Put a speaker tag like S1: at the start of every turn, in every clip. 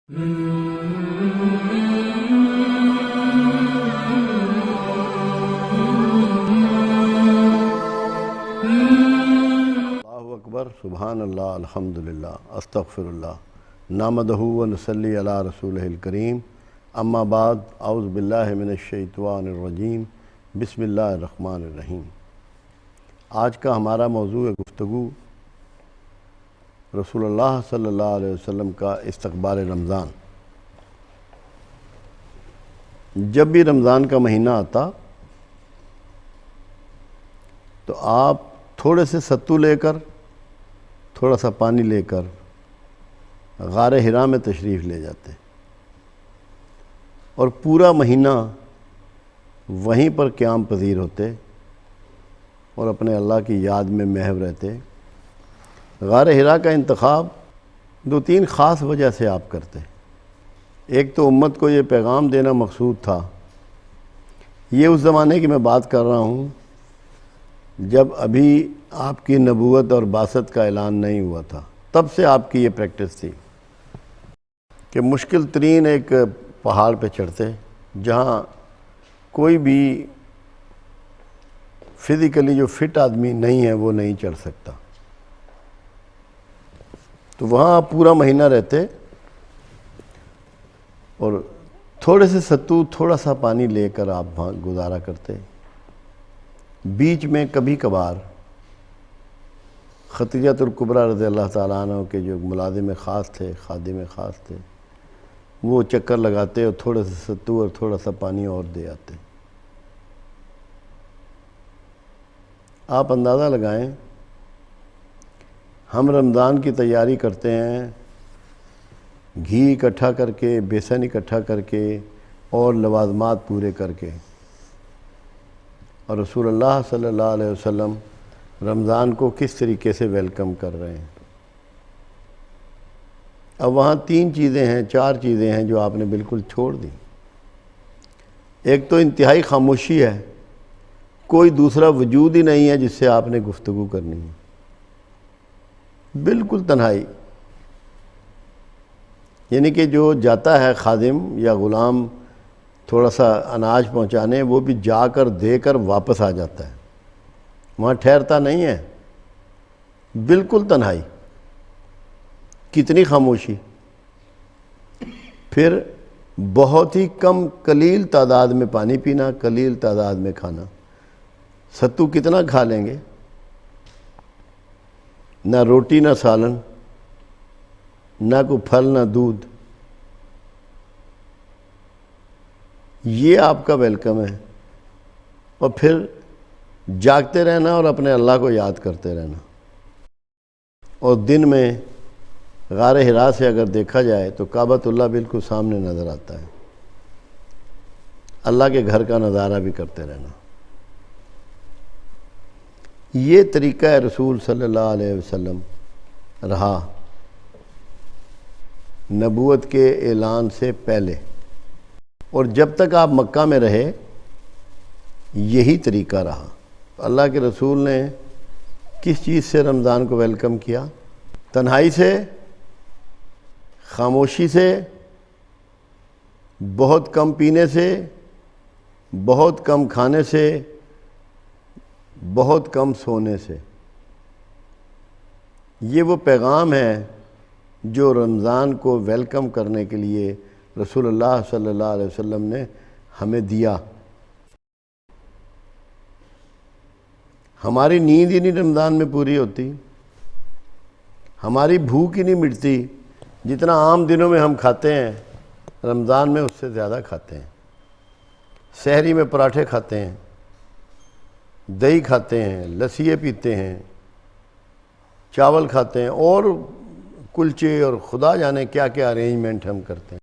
S1: اللہ اکبر، سبحان اللہ، الحمدللہ، استغفر اللہ، نحمدہ و نصلی علی رسولہ الکریم، اما بعد، اعوذ باللہ من الشیطان الرجیم، بسم اللہ الرحمن الرحیم۔ آج کا ہمارا موضوع گفتگو رسول اللہ صلی اللہ علیہ وسلم کا استقبال رمضان۔ جب بھی رمضان کا مہینہ آتا تو آپ تھوڑے سے ستو لے کر، تھوڑا سا پانی لے کر غار حرا میں تشریف لے جاتے اور پورا مہینہ وہیں پر قیام پذیر ہوتے اور اپنے اللہ کی یاد میں محو رہتے۔ غار حرا کا انتخاب دو تین خاص وجہ سے آپ کرتے۔ ایک تو امت کو یہ پیغام دینا مقصود تھا، یہ اس زمانے کی میں بات کر رہا ہوں جب ابھی آپ کی نبوت اور بعثت کا اعلان نہیں ہوا تھا، تب سے آپ کی یہ پریکٹس تھی کہ مشکل ترین ایک پہاڑ پہ چڑھتے جہاں کوئی بھی فزیکلی جو فٹ آدمی نہیں ہے وہ نہیں چڑھ سکتا، تو وہاں آپ پورا مہینہ رہتے اور تھوڑے سے ستو، تھوڑا سا پانی لے کر آپ وہاں گزارا کرتے۔ بیچ میں کبھی کبھار خدیجۃ الکبریٰ رضی اللہ تعالیٰ عنہ کے جو ملازم خاص تھے، خادم خاص تھے، وہ چکر لگاتے اور تھوڑے سے ستو اور تھوڑا سا پانی اور دے آتے۔ آپ اندازہ لگائیں، ہم رمضان کی تیاری کرتے ہیں گھی اکٹھا کر کے، بیسن اکٹھا کر کے اور لوازمات پورے کر کے، اور رسول اللہ صلی اللہ علیہ وسلم رمضان کو کس طریقے سے ویلکم کر رہے ہیں۔ اب وہاں تین چیزیں ہیں، چار چیزیں ہیں جو آپ نے بالکل چھوڑ دی۔ ایک تو انتہائی خاموشی ہے، کوئی دوسرا وجود ہی نہیں ہے جس سے آپ نے گفتگو کرنی ہے، بالکل تنہائی۔ یعنی کہ جو جاتا ہے خادم یا غلام تھوڑا سا اناج پہنچانے، وہ بھی جا کر دے کر واپس آ جاتا ہے، وہاں ٹھہرتا نہیں ہے، بالکل تنہائی، کتنی خاموشی۔ پھر بہت ہی کم، قلیل تعداد میں پانی پینا، قلیل تعداد میں کھانا۔ ستو کتنا کھا لیں گے؟ نہ روٹی نہ سالن، نہ کوئی پھل نہ دودھ۔ یہ آپ کا ویلکم ہے۔ اور پھر جاگتے رہنا اور اپنے اللہ کو یاد کرتے رہنا۔ اور دن میں غار حرا سے اگر دیکھا جائے تو کعبۃ اللہ بالکل سامنے نظر آتا ہے، اللہ کے گھر کا نظارہ بھی کرتے رہنا۔ یہ طریقہ رسول صلی اللہ علیہ وسلم رہا نبوت کے اعلان سے پہلے، اور جب تک آپ مکہ میں رہے یہی طریقہ رہا۔ اللہ کے رسول نے کس چیز سے رمضان کو ویلکم کیا؟ تنہائی سے، خاموشی سے، بہت کم پینے سے، بہت کم کھانے سے، بہت کم سونے سے۔ یہ وہ پیغام ہے جو رمضان کو ویلکم کرنے کے لیے رسول اللہ صلی اللہ علیہ وسلم نے ہمیں دیا۔ ہماری نیند ہی نہیں رمضان میں پوری ہوتی، ہماری بھوک ہی نہیں مٹتی، جتنا عام دنوں میں ہم کھاتے ہیں رمضان میں اس سے زیادہ کھاتے ہیں۔ سحری میں پراٹھے کھاتے ہیں، دہی کھاتے ہیں، لسیے پیتے ہیں، چاول کھاتے ہیں، اور کلچے اور خدا جانے کیا کیا ارینجمنٹ ہم کرتے ہیں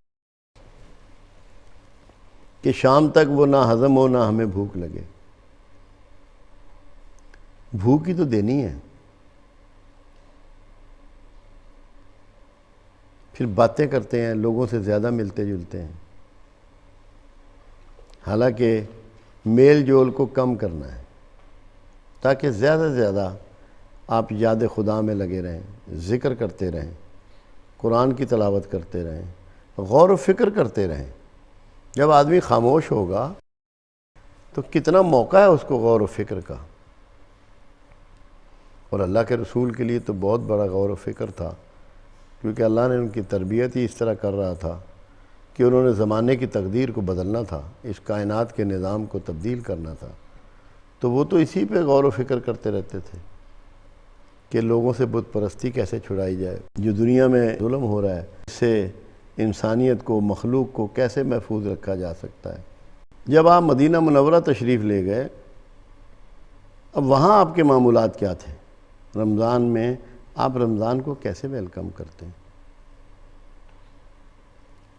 S1: کہ شام تک وہ نہ ہضم ہو نہ ہمیں بھوک لگے۔ بھوک ہی تو دینی ہے۔ پھر باتیں کرتے ہیں، لوگوں سے زیادہ ملتے جلتے ہیں، حالانکہ میل جول کو کم کرنا ہے تاکہ زیادہ سے زیادہ آپ یاد خدا میں لگے رہیں، ذکر کرتے رہیں، قرآن کی تلاوت کرتے رہیں، غور و فکر کرتے رہیں۔ جب آدمی خاموش ہوگا تو کتنا موقع ہے اس کو غور و فکر کا، اور اللہ کے رسول کے لیے تو بہت بڑا غور و فکر تھا، کیونکہ اللہ نے ان کی تربیت ہی اس طرح کر رہا تھا کہ انہوں نے زمانے کی تقدیر کو بدلنا تھا، اس کائنات کے نظام کو تبدیل کرنا تھا، تو وہ تو اسی پہ غور و فکر کرتے رہتے تھے کہ لوگوں سے بت پرستی کیسے چھڑائی جائے، جو دنیا میں ظلم ہو رہا ہے اس سے انسانیت کو، مخلوق کو کیسے محفوظ رکھا جا سکتا ہے۔ جب آپ مدینہ منورہ تشریف لے گئے، اب وہاں آپ کے معمولات کیا تھے؟ رمضان میں آپ رمضان کو کیسے ویلکم کرتے ہیں؟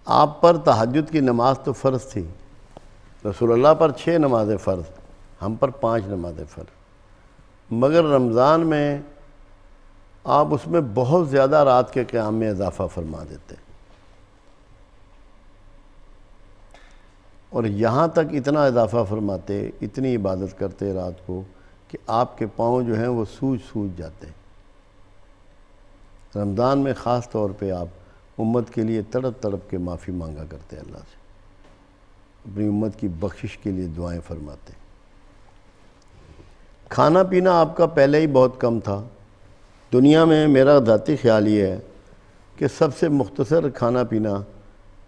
S1: آپ پر تہجد کی نماز تو فرض تھی، رسول اللہ پر 6 نمازیں فرض، ہم پر 5 نمازیں فرض، مگر رمضان میں آپ اس میں بہت زیادہ رات کے قیام میں اضافہ فرما دیتے، اور یہاں تک اتنا اضافہ فرماتے، اتنی عبادت کرتے رات کو کہ آپ کے پاؤں جو ہیں وہ سوج جاتے۔ رمضان میں خاص طور پہ آپ امت کے لیے تڑپ تڑپ کے معافی مانگا کرتے اللہ سے، اپنی امت کی بخشش کے لیے دعائیں فرماتے۔ کھانا پینا آپ کا پہلے ہی بہت کم تھا۔ دنیا میں میرا ذاتی خیال یہ ہے کہ سب سے مختصر کھانا پینا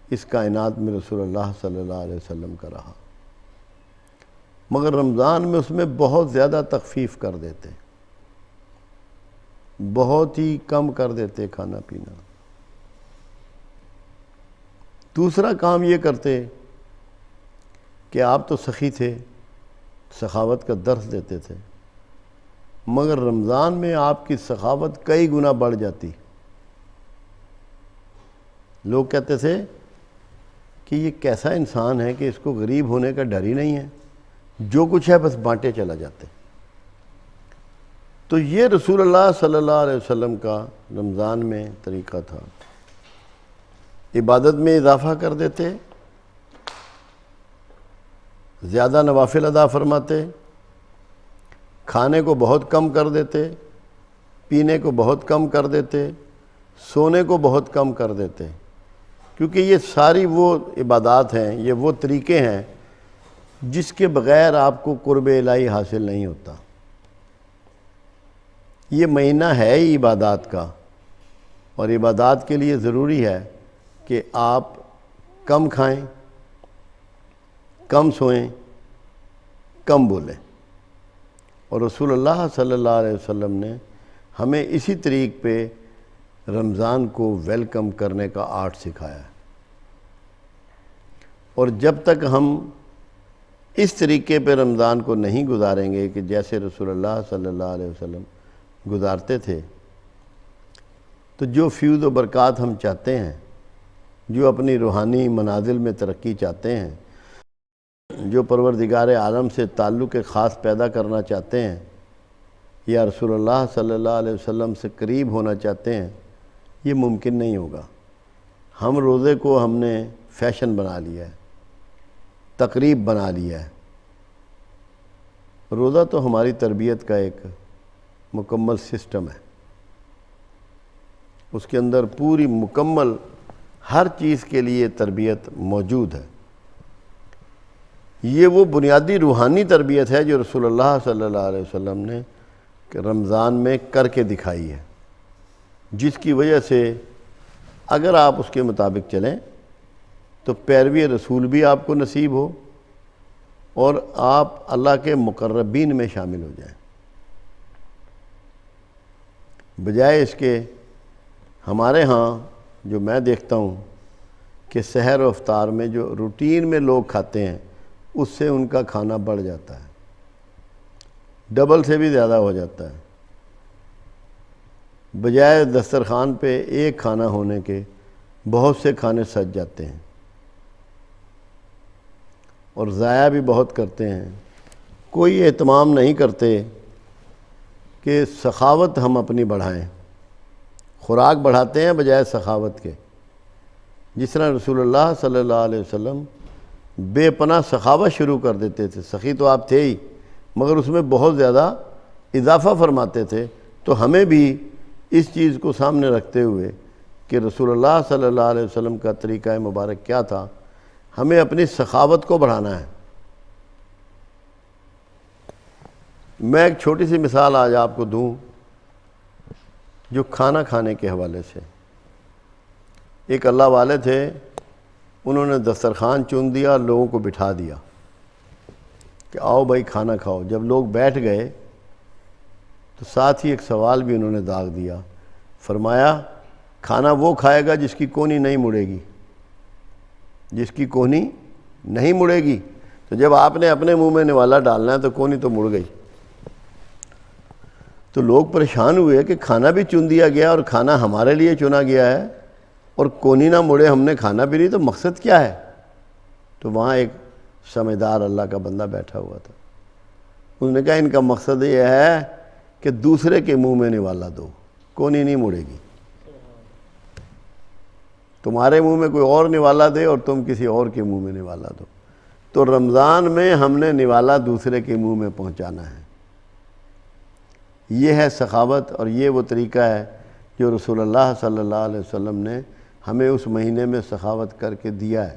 S1: اس کائنات میں رسول اللہ صلی اللہ علیہ وسلم کا رہا، مگر رمضان میں اس میں بہت زیادہ تخفیف کر دیتے، بہت ہی کم کر دیتے کھانا پینا۔ دوسرا کام یہ کرتے کہ آپ تو سخی تھے، سخاوت کا درس دیتے تھے، مگر رمضان میں آپ کی سخاوت کئی گنا بڑھ جاتی۔ لوگ کہتے تھے کہ یہ کیسا انسان ہے کہ اس کو غریب ہونے کا ڈر ہی نہیں ہے، جو کچھ ہے بس بانٹے چلا جاتے۔ تو یہ رسول اللہ صلی اللہ علیہ وسلم کا رمضان میں طریقہ تھا، عبادت میں اضافہ کر دیتے، زیادہ نوافل ادا فرماتے، کھانے کو بہت کم کر دیتے، پینے کو بہت کم کر دیتے، سونے کو بہت کم کر دیتے، کیونکہ یہ ساری وہ عبادات ہیں، یہ وہ طریقے ہیں جس کے بغیر آپ کو قرب الہی حاصل نہیں ہوتا۔ یہ مہینہ ہے ہی عبادات کا، اور عبادات کے لیے ضروری ہے کہ آپ کم کھائیں، کم سوئیں، کم بولیں، اور رسول اللہ صلی اللہ علیہ وسلم نے ہمیں اسی طریق پہ رمضان کو ویلکم کرنے کا آرٹ سکھایا ہے۔ اور جب تک ہم اس طریقے پہ رمضان کو نہیں گزاریں گے کہ جیسے رسول اللہ صلی اللہ علیہ وسلم گزارتے تھے، تو جو فیوز و برکات ہم چاہتے ہیں، جو اپنی روحانی منازل میں ترقی چاہتے ہیں، جو پروردگار عالم سے تعلق خاص پیدا کرنا چاہتے ہیں، یا رسول اللہ صلی اللہ علیہ وسلم سے قریب ہونا چاہتے ہیں، یہ ممکن نہیں ہوگا۔ ہم روزے کو ہم نے فیشن بنا لیا ہے، تقریب بنا لیا ہے۔ روزہ تو ہماری تربیت کا ایک مکمل سسٹم ہے، اس کے اندر پوری مکمل ہر چیز کے لیے تربیت موجود ہے۔ یہ وہ بنیادی روحانی تربیت ہے جو رسول اللہ صلی اللہ علیہ وسلم نے رمضان میں کر کے دکھائی ہے، جس کی وجہ سے اگر آپ اس کے مطابق چلیں تو پیروی رسول بھی آپ کو نصیب ہو، اور آپ اللہ کے مقربین میں شامل ہو جائیں، بجائے اس کے ہمارے ہاں جو میں دیکھتا ہوں کہ سحر و افطار میں جو روٹین میں لوگ کھاتے ہیں، اس سے ان کا کھانا بڑھ جاتا ہے، ڈبل سے بھی زیادہ ہو جاتا ہے، بجائے دسترخوان پہ ایک کھانا ہونے کے بہت سے کھانے سج جاتے ہیں، اور ضائع بھی بہت کرتے ہیں۔ کوئی اہتمام نہیں کرتے کہ سخاوت ہم اپنی بڑھائیں، خوراک بڑھاتے ہیں بجائے سخاوت کے۔ جس طرح رسول اللہ صلی اللہ علیہ وسلم بے پناہ سخاوت شروع کر دیتے تھے، سخی تو آپ تھے ہی، مگر اس میں بہت زیادہ اضافہ فرماتے تھے، تو ہمیں بھی اس چیز کو سامنے رکھتے ہوئے کہ رسول اللہ صلی اللہ علیہ وسلم کا طریقہ مبارک کیا تھا. ہمیں اپنی سخاوت کو بڑھانا ہے. میں ایک چھوٹی سی مثال آج آپ کو دوں جو کھانا کھانے کے حوالے سے. ایک اللہ والے تھے، انہوں نے دسترخوان چن دیا اور لوگوں کو بٹھا دیا کہ آؤ بھائی کھانا کھاؤ. جب لوگ بیٹھ گئے تو ساتھ ہی ایک سوال بھی انہوں نے داغ دیا. فرمایا کھانا وہ کھائے گا جس کی کونی نہیں مڑے گی، جس کی کونی نہیں مڑے گی. تو جب آپ نے اپنے منہ میں نوالا ڈالنا ہے تو کونی تو مڑ گئی. تو لوگ پریشان ہوئے کہ کھانا بھی چن دیا گیا اور کھانا ہمارے لیے چنا گیا ہے اور کونی نہ مڑے، ہم نے کھانا بھی نہیں، تو مقصد کیا ہے؟ تو وہاں ایک سمجھدار اللہ کا بندہ بیٹھا ہوا تھا. انہوں نے کہا ان کا مقصد یہ ہے کہ دوسرے کے منہ میں نوالا دو، کونی نہیں مڑے گی. تمہارے منہ میں کوئی اور نوالا دے اور تم کسی اور کے منہ میں نوالا دو. تو رمضان میں ہم نے نوالا دوسرے کے منہ میں پہنچانا ہے. یہ ہے سخاوت، اور یہ وہ طریقہ ہے جو رسول اللہ صلی اللہ علیہ وسلم نے ہمیں اس مہینے میں سخاوت کر کے دیا ہے.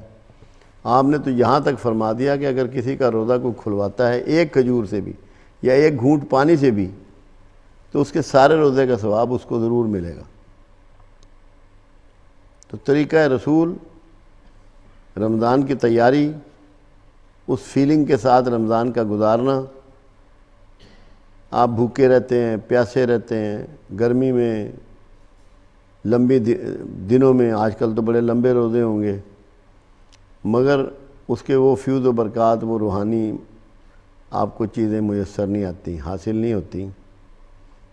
S1: آپ نے تو یہاں تک فرما دیا کہ اگر کسی کا روزہ کوئی کھلواتا ہے ایک کھجور سے بھی یا ایک گھونٹ پانی سے بھی تو اس کے سارے روزے کا ثواب اس کو ضرور ملے گا. تو طریقہ رسول رمضان کی تیاری، اس فیلنگ کے ساتھ رمضان کا گزارنا. آپ بھوکے رہتے ہیں، پیاسے رہتے ہیں، گرمی میں، لمبی دنوں میں، آج کل تو بڑے لمبے روزے ہوں گے، مگر اس کے وہ فیوز و برکات، وہ روحانی آپ کو چیزیں میسر نہیں آتی، حاصل نہیں ہوتی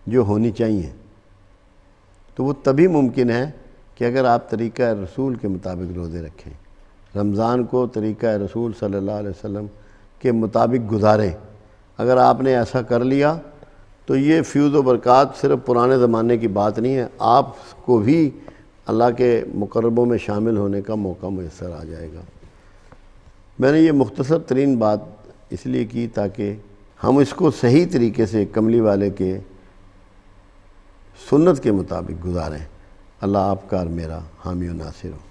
S1: جو ہونی چاہیے. تو وہ تبھی ممکن ہے کہ اگر آپ طریقہ رسول کے مطابق روزے رکھیں، رمضان کو طریقہ رسول صلی اللہ علیہ وسلم کے مطابق گزاریں. اگر آپ نے ایسا کر لیا تو یہ فیوز و برکات صرف پرانے زمانے کی بات نہیں ہے، آپ کو بھی اللہ کے مقربوں میں شامل ہونے کا موقع میسر آ جائے گا. میں نے یہ مختصر ترین بات اس لیے کی تاکہ ہم اس کو صحیح طریقے سے کملی والے کے سنت کے مطابق گزاریں. اللہ آپ کا اور میرا حامی و ناصر ہو.